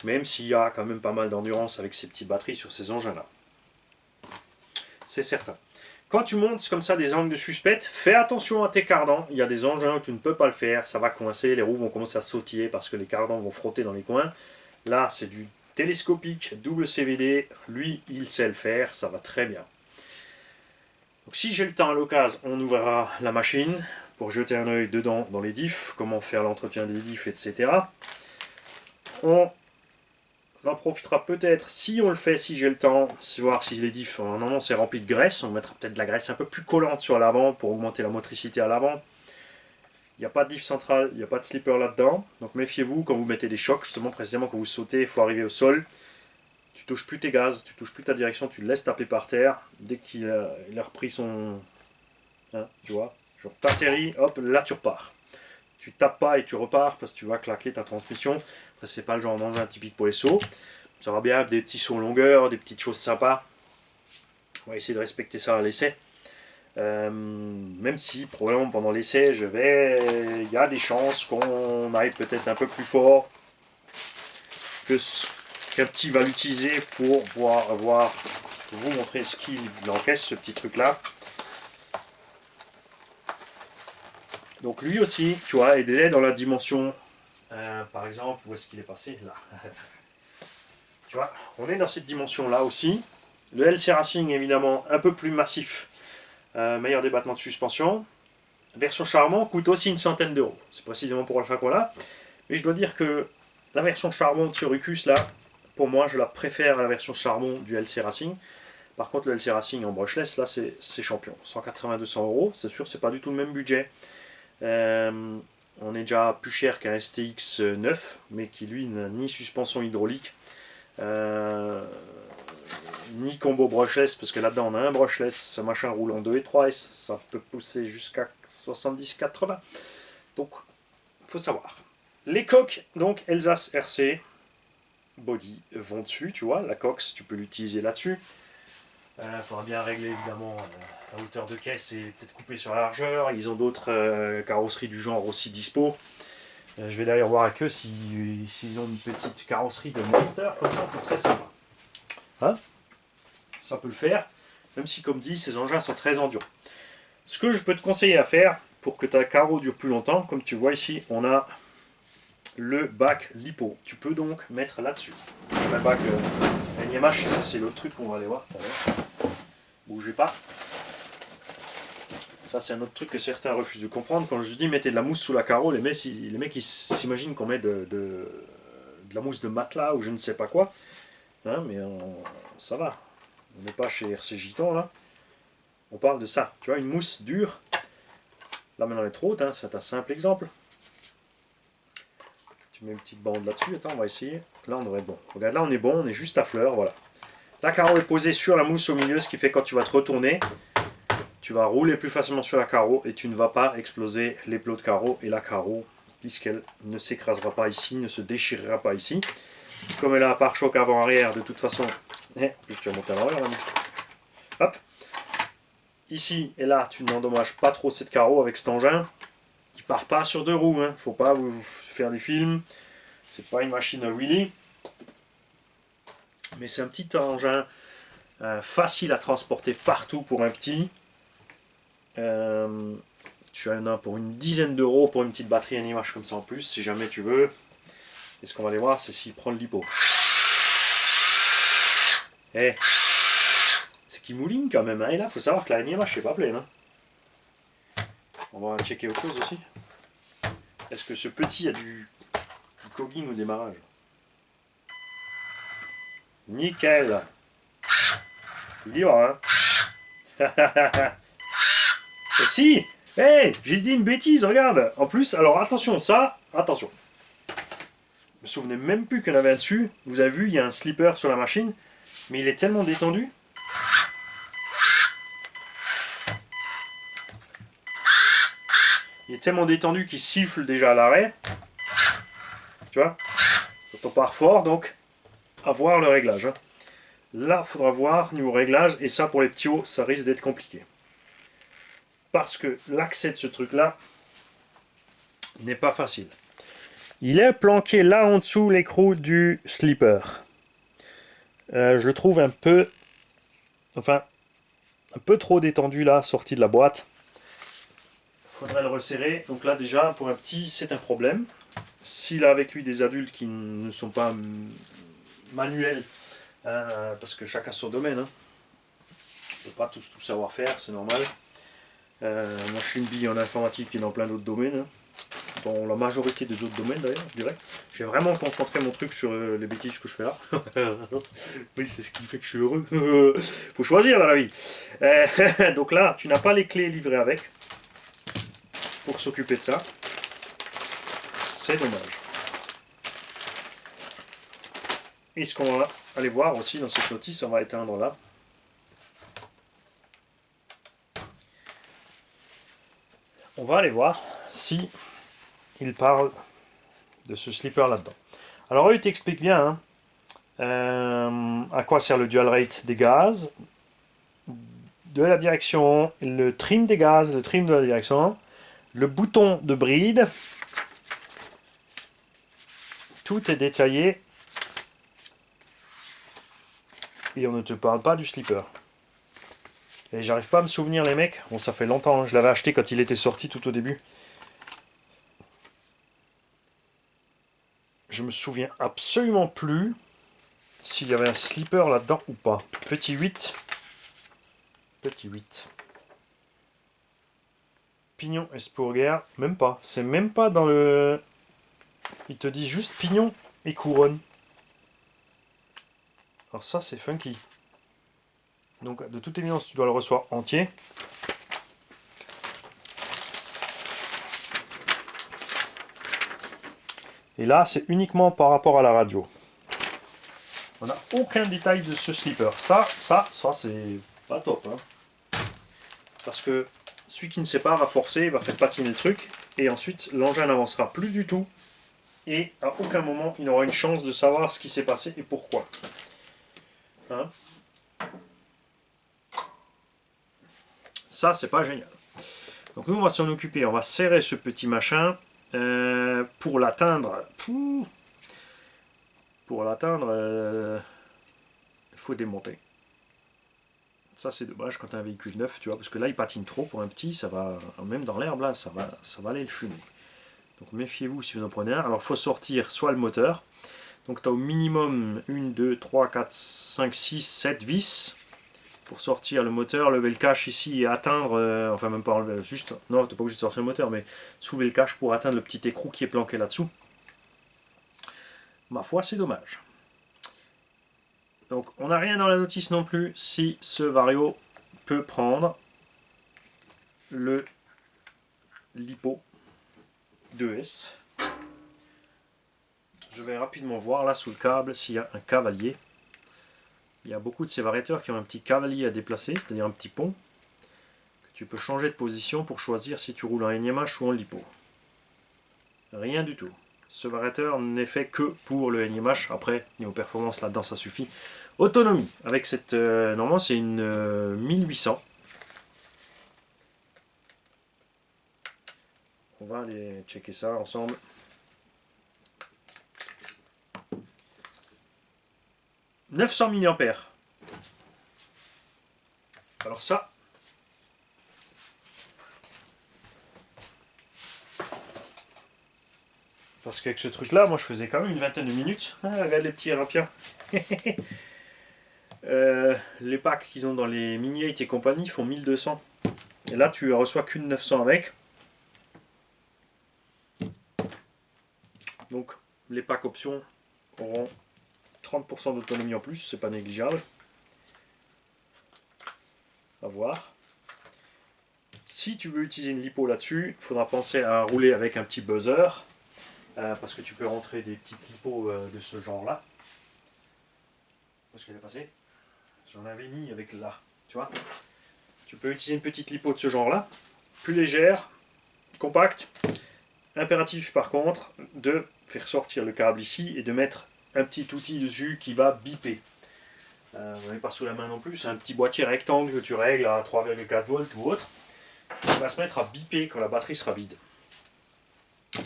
même s'il y a quand même pas mal d'endurance avec ces petites batteries sur ces engins-là. C'est certain. Quand tu montes comme ça des angles de suspect, fais attention à tes cardans. Il y a des engins où tu ne peux pas le faire, ça va coincer, les roues vont commencer à sautiller parce que les cardans vont frotter dans les coins. Là, c'est du télescopique, double CVD, lui, il sait le faire, ça va très bien. Donc si j'ai le temps à l'occasion, on ouvrira la machine pour jeter un œil dedans dans les diffs, comment faire l'entretien des diffs, etc. On en profitera peut-être, si on le fait, si j'ai le temps, voir si les diffs, non, c'est rempli de graisse, on mettra peut-être de la graisse un peu plus collante sur l'avant pour augmenter la motricité à l'avant. Il n'y a pas de diff central, il n'y a pas de slipper là-dedans, donc méfiez-vous quand vous mettez des chocs, justement précisément quand vous sautez, il faut arriver au sol. Tu touches plus tes gaz, tu touches plus ta direction, tu le laisses taper par terre. Dès qu'il a repris son... Hein, tu vois, genre t'atterris, hop, là tu repars. Tu tapes pas et tu repars parce que tu vas claquer ta transmission. Après, c'est pas le genre d'engin typique pour les sauts. Ça va bien, des petits sauts en longueur, des petites choses sympas. On va essayer de respecter ça à l'essai. Même si, probablement pendant l'essai, il y a des chances qu'on aille peut-être un peu plus fort que qu'un petit va l'utiliser pour vous montrer ce qu'il encaisse, ce petit truc là. Donc lui aussi, tu vois, il est dans la dimension, par exemple, où est-ce qu'il est passé là. Tu vois, on est dans cette dimension là aussi. Le LC Racing évidemment un peu plus massif, meilleur débattement de suspension. Version Charbon coûte aussi une centaine d'euros. C'est précisément pour l'achat qu'on a. Mais je dois dire que la version Charbon de ce Rucus là, pour moi, je la préfère à la version Charbon du LC Racing. Par contre, le LC Racing en brushless, là, c'est champion. 180-200 euros, c'est sûr, c'est pas du tout le même budget. On est déjà plus cher qu'un STX 9, mais qui lui n'a ni suspension hydraulique, ni combo brushless, parce que là-dedans on a un brushless, ce machin roule en 2 et 3 S, ça peut pousser jusqu'à 70-80. Donc, il faut savoir. Les coques, donc Elsace RC, body vont dessus, tu vois, la cox tu peux l'utiliser là-dessus. Il faudra bien régler évidemment la hauteur de caisse et peut-être couper sur la largeur. Ils ont d'autres carrosseries du genre aussi dispo. Je vais d'ailleurs voir avec eux s'ils ont une petite carrosserie de Monster, comme ça serait sympa. Hein, ça peut le faire, même si comme dit, ces engins sont très endurants. Ce que je peux te conseiller à faire pour que ta carreau dure plus longtemps, comme tu vois ici, on a le bac lipo. Tu peux donc mettre là-dessus. Le bac NMH, ça c'est l'autre truc qu'on va aller voir tout à l'heure. Bougez pas. Ça c'est un autre truc que certains refusent de comprendre. Quand je dis mettez de la mousse sous la carreau, les mecs ils s'imaginent qu'on met de la mousse de matelas ou je ne sais pas quoi. Hein, mais ça va. On n'est pas chez RC Giton là. On parle de ça. Tu vois, une mousse dure. Là maintenant elle est trop haute, hein, c'est un simple exemple. Tu mets une petite bande là-dessus. Attends, on va essayer. Là on devrait être bon. Regarde, là on est bon, on est juste à fleur, voilà. La carreau est posée sur la mousse au milieu, ce qui fait que quand tu vas te retourner, tu vas rouler plus facilement sur la carreau et tu ne vas pas exploser les plots de carreau et la carreau, puisqu'elle ne s'écrasera pas ici, ne se déchirera pas ici. Comme elle a un pare-choc avant-arrière, de toute façon, tu vas monter à l'envers là. Hop. Ici et là, tu n'endommages pas trop cette carreau avec cet engin qui part pas sur deux roues. Hein. Faut pas vous faire des films. C'est pas une machine à wheelie. Mais c'est un petit engin facile à transporter partout pour un petit. Tu en as pour une dizaine d'euros pour une petite batterie NMH comme ça en plus, si jamais tu veux. Et ce qu'on va aller voir, c'est s'il prend le lipo. Eh, c'est qu'il mouline quand même. Hein. Et là, il faut savoir que la NMH n'est pas pleine. Hein. On va checker autre chose aussi. Est-ce que ce petit a du cogging au démarrage? Nickel. Il y va, hein. Et si, hey, j'ai dit une bêtise, regarde. En plus, alors attention, ça, attention. Je me souvenais même plus qu'il y en avait un dessus. Vous avez vu, il y a un slipper sur la machine, mais il est tellement détendu. Il est tellement détendu qu'il siffle déjà à l'arrêt. Tu vois, quand on part fort, donc à voir le réglage. Hein. Là, il faudra voir niveau réglage, et ça pour les petits hauts, ça risque d'être compliqué. parce que l'accès de ce truc-là n'est pas facile. Il est planqué là en dessous l'écrou du slipper. Je le trouve un peu trop détendu là, sorti de la boîte. Faudrait le resserrer. Donc là déjà, pour un petit, c'est un problème. S'il a avec lui des adultes qui ne sont pas manuels, parce que chacun son domaine, on ne peut pas tous tout savoir faire, c'est normal. Moi je suis une bille en informatique et dans plein d'autres domaines, dans la majorité des autres domaines d'ailleurs, je dirais. J'ai vraiment concentré mon truc sur les bêtises que je fais là. Oui, c'est ce qui fait que je suis heureux. Faut choisir dans la vie. Donc là, tu n'as pas les clés livrées avec pour s'occuper de ça. C'est dommage. Et ce qu'on va aller voir aussi dans cette notice, on va éteindre là. On va aller voir si il parle de ce slipper là-dedans. Alors eux, ils t'expliquent bien à quoi sert le dual rate des gaz, de la direction, le trim des gaz, le trim de la direction, le bouton de bride. Tout est détaillé. Et on ne te parle pas du slipper. Et j'arrive pas à me souvenir les mecs. Bon, ça fait longtemps, je l'avais acheté quand il était sorti tout au début. Je me souviens absolument plus s'il y avait un slipper là-dedans ou pas. Petit 8. Petit 8. Pignon Espourguer, même pas. C'est même pas dans le... Il te dit juste pignon et couronne. Alors ça, c'est funky. Donc, de toute évidence, tu dois le recevoir entier. Et là, c'est uniquement par rapport à la radio. On n'a aucun détail de ce slipper. Ça c'est pas top. Parce que celui qui ne sait pas va forcer, va faire patiner le truc. Et ensuite, l'engin n'avancera plus du tout. Et à aucun moment, il n'aura une chance de savoir ce qui s'est passé et pourquoi. Ça, c'est pas génial. Donc nous, on va s'en occuper. On va serrer ce petit machin pour l'atteindre. Pour l'atteindre, il faut démonter. Ça, c'est dommage quand tu as un véhicule neuf, tu vois, parce que là, il patine trop pour un petit. Ça va, même dans l'herbe, là, ça va aller le fumer. Donc méfiez-vous si vous en prenez un. Alors, il faut sortir soit le moteur. Donc, tu as au minimum 1, 2, 3, 4, 5, 6, 7 vis. Pour sortir le moteur, lever le cache ici et atteindre, enfin même pas enlever, juste, non, tu n'es pas obligé de sortir le moteur, mais soulever le cache pour atteindre le petit écrou qui est planqué là-dessous. Ma foi, c'est dommage. Donc, on n'a rien dans la notice non plus si ce Vario peut prendre le LiPo 2S. Je vais rapidement voir là sous le câble s'il y a un cavalier. Il y a beaucoup de ces variateurs qui ont un petit cavalier à déplacer, c'est-à-dire un petit pont, que tu peux changer de position pour choisir si tu roules en NIMH ou en LiPo. Rien du tout. Ce variateur n'est fait que pour le NIMH. Après, niveau performance, là-dedans, ça suffit. Autonomie. Avec cette... normalement, c'est une 1800. On va aller checker ça ensemble. « 900 mAh. » Alors ça... Parce qu'avec ce truc-là, moi je faisais quand même une vingtaine de minutes. Ah, regarde les petits rapiens. Les packs qu'ils ont dans les Mini 8 et compagnie font 1200. Et là, tu reçois qu'une 900 avec. Donc, les packs options auront 30% d'autonomie en plus, c'est pas négligeable. À voir. Si tu veux utiliser une lipo là-dessus, il faudra penser à rouler avec un petit buzzer. Parce que tu peux rentrer des petites lipos de ce genre-là. Où est-ce qu'elle est passée? J'en avais mis avec là, tu vois. Tu peux utiliser une petite lipo de ce genre-là, plus légère, compacte. Impératif par contre de faire sortir le câble ici et de mettre un petit outil dessus qui va biper. Vous n'avez pas sous la main non plus, c'est un petit boîtier rectangle que tu règles à 3,4 volts ou autre. il va se mettre à biper quand la batterie sera vide. Ce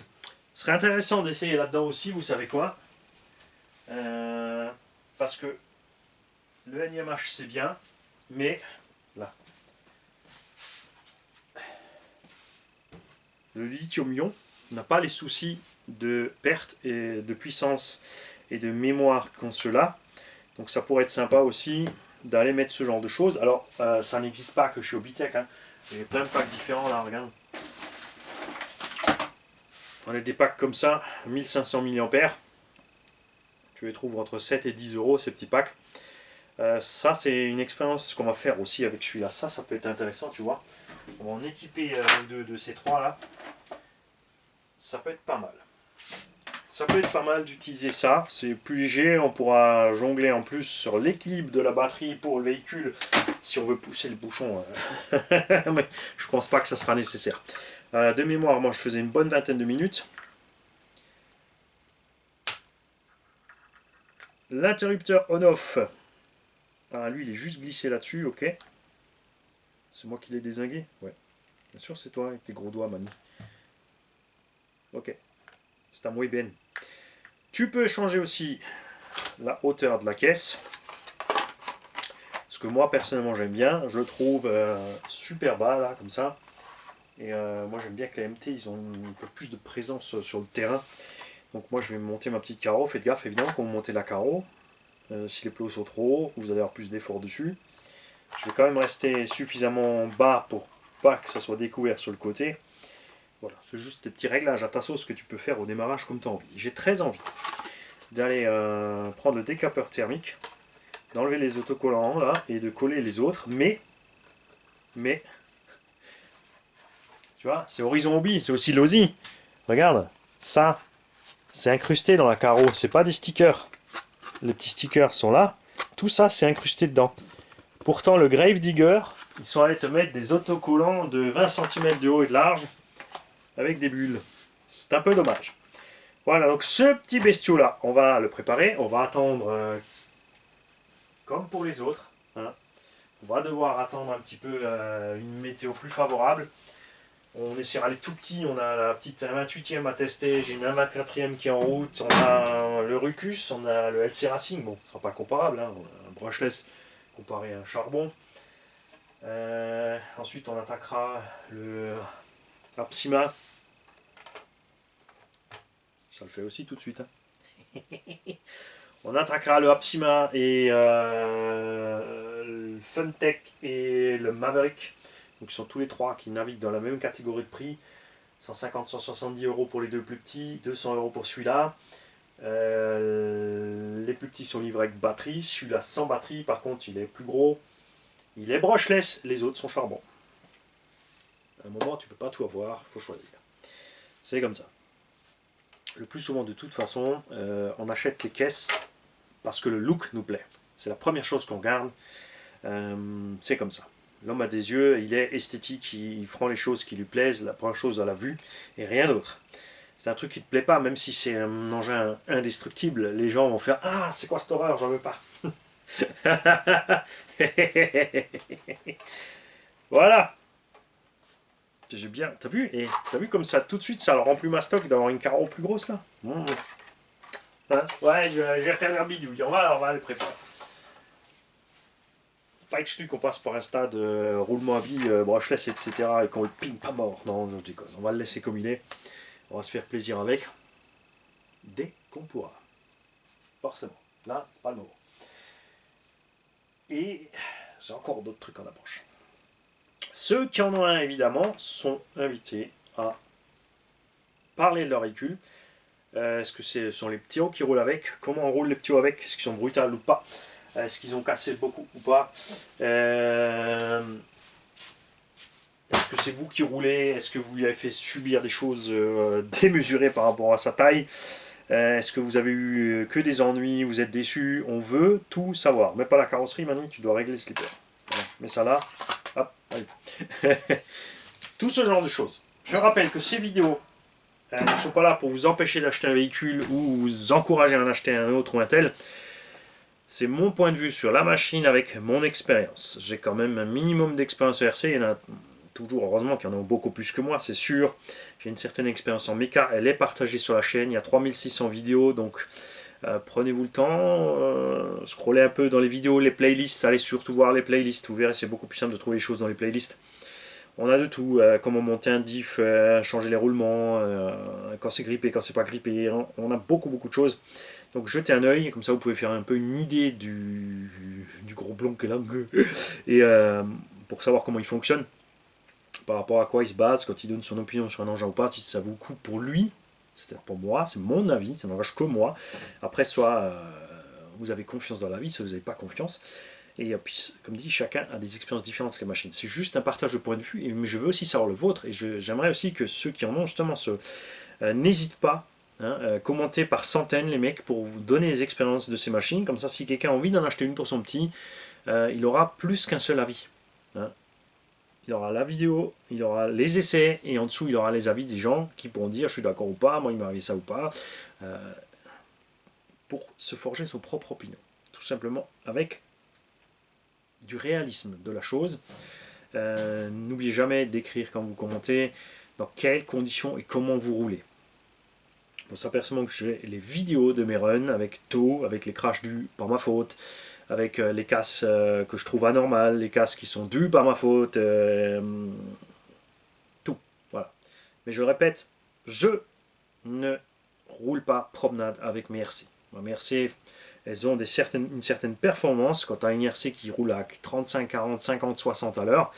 serait intéressant d'essayer là-dedans aussi, vous savez quoi, parce que le NiMH c'est bien, mais là, le lithium-ion n'a pas les soucis de perte et de puissance et de mémoire qu'ont ceux-là. Donc ça pourrait être sympa aussi d'aller mettre ce genre de choses. Alors ça n'existe pas que chez Obitech, hein. Il y a plein de packs différents là, regarde. On a des packs comme ça, 1500 mAh. Tu les trouves entre 7 et 10 euros ces petits packs. Ça c'est une expérience qu'on va faire aussi avec celui-là. Ça peut être intéressant, tu vois. On va en équiper de ces trois là. Ça peut être pas mal. Ça peut être pas mal d'utiliser ça. C'est plus léger. On pourra jongler en plus sur l'équilibre de la batterie pour le véhicule si on veut pousser le bouchon. Mais je pense pas que ça sera nécessaire. De mémoire, moi je faisais une bonne vingtaine de minutes. L'interrupteur on-off. Ah, lui il est juste glissé là-dessus, ok. C'est moi qui l'ai dézingué? Ouais. Bien sûr c'est toi avec tes gros doigts, Mani. Ok. C'est à moi Ben. Tu peux changer aussi la hauteur de la caisse. Ce que moi personnellement j'aime bien. Je le trouve super bas là, comme ça. Et moi j'aime bien que les MT ils ont un peu plus de présence sur le terrain. Donc moi je vais monter ma petite carreau. Faites gaffe évidemment quand vous montez la carreau. Si les plots sont trop hauts, vous allez avoir plus d'effort dessus. Je vais quand même rester suffisamment bas pour pas que ça soit découvert sur le côté. Voilà, c'est juste des petits réglages à ta sauce que tu peux faire au démarrage comme tu as envie. J'ai très envie d'aller prendre le décapeur thermique, d'enlever les autocollants là et de coller les autres, mais tu vois, c'est Horizon Hobby, c'est aussi Lozi. Regarde, ça, c'est incrusté dans la carreau, c'est pas des stickers. Les petits stickers sont là, tout ça c'est incrusté dedans. Pourtant le Grave Digger, ils sont allés te mettre des autocollants de 20 cm de haut et de large avec des bulles. C'est un peu dommage. Voilà, donc ce petit bestiau là, on va le préparer, on va attendre comme pour les autres. Hein. On va devoir attendre un petit peu une météo plus favorable. On essaiera les tout petits, on a la petite 28e à tester, j'ai une 24e qui est en route, on a le Rucus, on a le LC Racing, bon, ce ne sera pas comparable, hein, on a un brushless comparé à un charbon. Ensuite on attaquera le Apsima. Ça le fait aussi tout de suite. Hein. On attaquera le Apsima et le Funtech et le Maverick. Donc ils sont tous les trois qui naviguent dans la même catégorie de prix. 150-170 euros pour les deux plus petits, 200 euros pour celui-là. Les plus petits sont livrés avec batterie. Celui-là sans batterie, par contre il est plus gros. Il est brushless, les autres sont charbon. À un moment tu peux pas tout avoir, il faut choisir. C'est comme ça. Le plus souvent de toute façon, on achète les caisses parce que le look nous plaît. C'est la première chose qu'on regarde. C'est comme ça. L'homme a des yeux, il est esthétique, il prend les choses qui lui plaisent, la première chose à la vue, et rien d'autre. C'est un truc qui ne te plaît pas, même si c'est un engin indestructible, les gens vont faire « Ah, c'est quoi cette horreur, j'en veux pas !» Voilà. J'ai bien, t'as vu? Et t'as vu comme ça, tout de suite, ça leur rend plus mastoc d'avoir une carreau plus grosse, là. Hein? Ouais, je vais faire leur bidouille, on va le préparer. Pas exclu qu'on passe par un stade roulement à billes, brushless, etc. et qu'on le ping pas mort. Non, je déconne. On va le laisser comme il est. On va se faire plaisir avec. Dès qu'on pourra. Forcément. Là, c'est pas le moment. Et j'ai encore d'autres trucs en approche. Ceux qui en ont un, évidemment, sont invités à parler de leur véhicule. Est-ce que ce sont les petits hauts qui roulent avec? Comment on roule les petits hauts avec? Est-ce qu'ils sont brutales ou pas? Est-ce qu'ils ont cassé beaucoup ou pas? Est-ce que c'est vous qui roulez? Est-ce que vous lui avez fait subir des choses démesurées par rapport à sa taille? Est-ce que vous avez eu que des ennuis? Vous êtes déçus? On veut tout savoir. Mais pas la carrosserie, Mani, tu dois régler le slipper. Voilà. Mets ça là. Hop, allez. Tout ce genre de choses. Je rappelle que ces vidéos ne sont pas là pour vous empêcher d'acheter un véhicule ou vous encourager à en acheter un autre ou un tel. C'est mon point de vue sur la machine avec mon expérience. J'ai quand même un minimum d'expérience RC, il y en a toujours, heureusement qu'il y en a beaucoup plus que moi, c'est sûr. J'ai une certaine expérience en méca, elle est partagée sur la chaîne, il y a 3600 vidéos, donc prenez-vous le temps, scrollez un peu dans les vidéos, les playlists, allez surtout voir les playlists, vous verrez c'est beaucoup plus simple de trouver les choses dans les playlists. On a de tout, comment monter un diff, changer les roulements, quand c'est grippé, quand c'est pas grippé, on a beaucoup de choses. Donc jetez un œil, comme ça vous pouvez faire un peu une idée du gros blond que là, et pour savoir comment il fonctionne, par rapport à quoi il se base, quand il donne son opinion sur un engin ou pas, si ça vaut le coup pour lui, c'est-à-dire pour moi, c'est mon avis, ça n'engage que moi. Après, soit vous avez confiance dans l'avis, soit vous n'avez pas confiance. Et puis, comme dit, chacun a des expériences différentes sur les machines. C'est juste un partage de point de vue, mais je veux aussi savoir le vôtre. Et j'aimerais aussi que ceux qui en ont justement n'hésitent pas. Commenter par centaines les mecs pour vous donner les expériences de ces machines. Comme ça, si quelqu'un a envie d'en acheter une pour son petit, il aura plus qu'un seul avis. Il aura la vidéo, il aura les essais, et en dessous, il aura les avis des gens qui pourront dire je suis d'accord ou pas, moi il m'est arrivé ça ou pas, pour se forger son propre opinion. Tout simplement avec du réalisme de la chose. N'oubliez jamais d'écrire quand vous commentez dans quelles conditions et comment vous roulez. On s'aperçoit que j'ai les vidéos de mes runs avec tout, avec les crashs dus par ma faute, avec les casses que je trouve anormales, les casses qui sont dues par ma faute, tout, voilà. Mais je répète, je ne roule pas promenade avec mes RC. Mes RC, elles ont une certaine performance. Quand tu as une RC qui roule à 35, 40, 50, 60 à l'heure,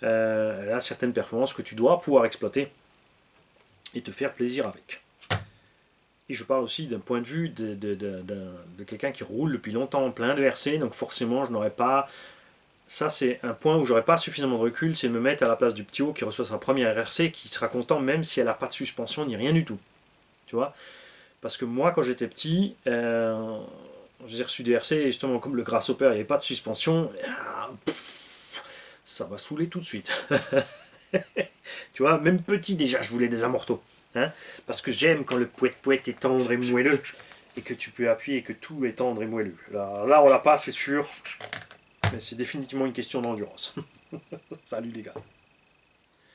elle a certaines performances que tu dois pouvoir exploiter et te faire plaisir avec. Et je parle aussi d'un point de vue de quelqu'un qui roule depuis longtemps en plein de RC, donc forcément je n'aurais pas... Ça c'est un point où j'aurais pas suffisamment de recul, c'est de me mettre à la place du petit haut qui reçoit sa première RC, qui sera content même si elle n'a pas de suspension ni rien du tout. Tu vois? Parce que moi quand j'étais petit, j'ai reçu des RC, et justement comme le Grasshopper, il n'y avait pas de suspension, ça va saouler tout de suite. Tu vois, même petit déjà, je voulais des amortos. Hein, parce que j'aime quand le pouet-pouet est tendre et moelleux, et que tu peux appuyer et que tout est tendre et moelleux. Là on l'a pas, c'est sûr, mais c'est définitivement une question d'endurance. Salut les gars.